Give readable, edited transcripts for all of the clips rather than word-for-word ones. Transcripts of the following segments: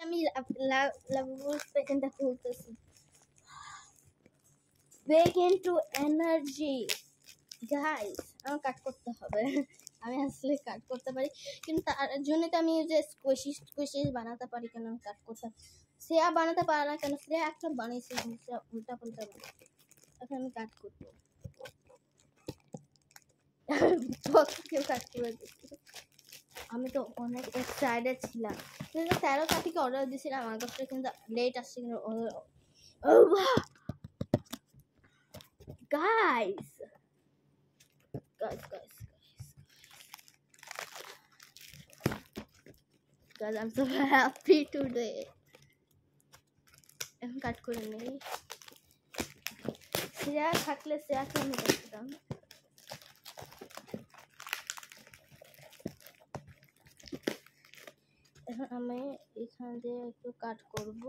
আমি লাভাবুল পেশেন্টটা খুলতেছি। Break into energy guys, আমার কাট করতে হবে। আমি আসলে কাট করতে পারি, কিন্তু তার জন্য তো আমি যে স্কুইশিস বানাতে পারি। কেন আমি কাট করতে শ্রেয়া বানাতে পারে না কেন? শ্রেয়া একটা বানিয়েছে উল্টা পাল্টা বানিয়েছে। এখন আমি কাট করবো। কেউ কাট করে দিচ্ছি। আমি তো অনেক এক্সাইটেড ছিলাম, কিন্তু 13 তারিখে অর্ডার দিয়েছিলাম। আমার কাছে কিন্তু লেট আসছে। কিন্তু guys, I'm so happy today. এখন কাট করে নেই। শ্রেয়া থাকলে শ্রেয়াকে আমি দেখতাম। এখন আমি এখান দিয়ে একটু কাট করব।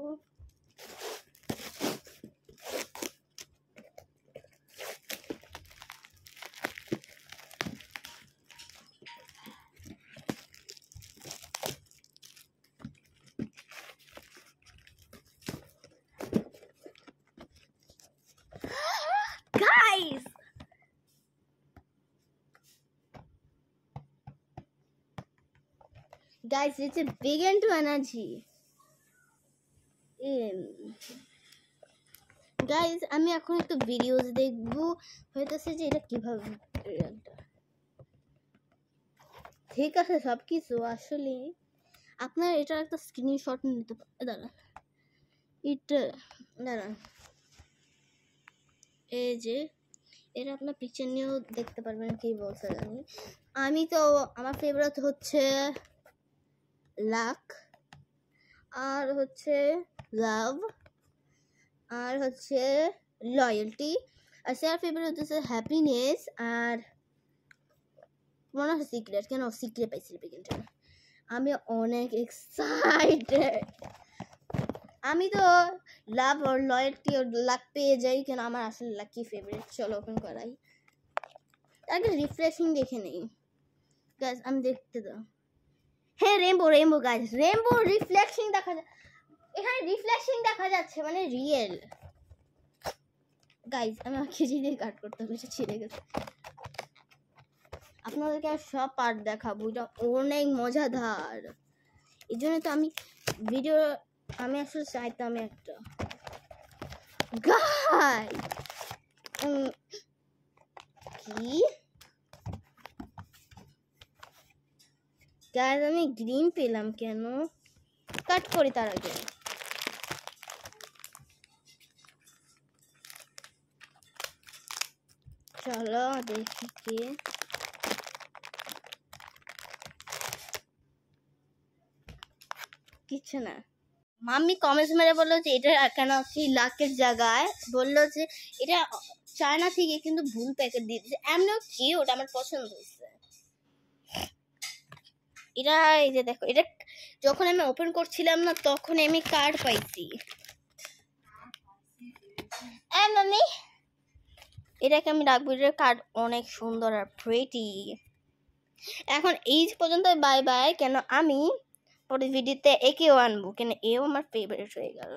Guys, it's a big into energy. Guys, আমি এখন একটু ভিডিওস দেখব, হইতেছে যে এটা কিভাবে। ঠিক আছে, সব কিছু আসলে আপনার এটা একটা স্ক্রিনশট নিতে পারেন। দাঁড়ান, এই যে এটা আপনার পিকচার নিয়েও দেখতে পারবেন। কি বলছে জানি, আমি তো আমার ফেভারিট হচ্ছে লাক, আর হচ্ছে লাভ, আর হচ্ছে লয়্যালটি, আর স্যার ফেভারিট হচ্ছে হ্যাপিনেস, আর মনে হয় সিক্রেট। কেন সিক্রেট পাইছি বিকেলটা। আমি অনেক এক্সাইটেড। আমি তো লাভ আর লয়্যালটি আর লাক পেয়ে যাই, কেন আমার আসলে লাকি ফেভারিট। চলো ওপেন করাই, আগে রিফ্রেশিং দেখে নেই। গাইস আমি দেখতে দাও। হ্যাঁ, রেইনবো গাইস, রেইনবো রিফ্লেকশন দেখা যায় এখানে। রিফ্লেকশন দেখা যাচ্ছে, মানে রিয়েল। গাইস আমি আঁকি দিয়ে কাট করতে হবে, এটা ছিঁড়ে গেছে। আপনাদেরকে সব পার্ট দেখাবো, এটা অনেক মজাদার। এই জন্য তো আমি ভিডিও আমি আসলে চাইতাম একটা কি গাইস, আমি গ্রিন পেলাম কেন? কাট করি তার আগে। চলো দেখি কি কিছু না। মাম্মি কমেন্টস মেরে বললো যে এটা কেন সেই লাকের জায়গায়, বললো যে এটা চায়না থেকে কিন্তু ভুল প্যাকেট দিয়ে দিচ্ছে। এমনও কিউট, আমার পছন্দ হয়েছে এটা। এই যে দেখো, এটা যখন আমি ওপেন করছিলাম না, তখন আমি কার্ড পাইছি। মাম্মি এটাকে আমি রাখবো, এটার কার্ড অনেক সুন্দর আর প্রিটি। এখন এই পর্যন্ত বাই বাই। কেন আমি পরে ভিডিওতে একেও আনবো, কেন এও আমার ফেভারিট হয়ে গেল।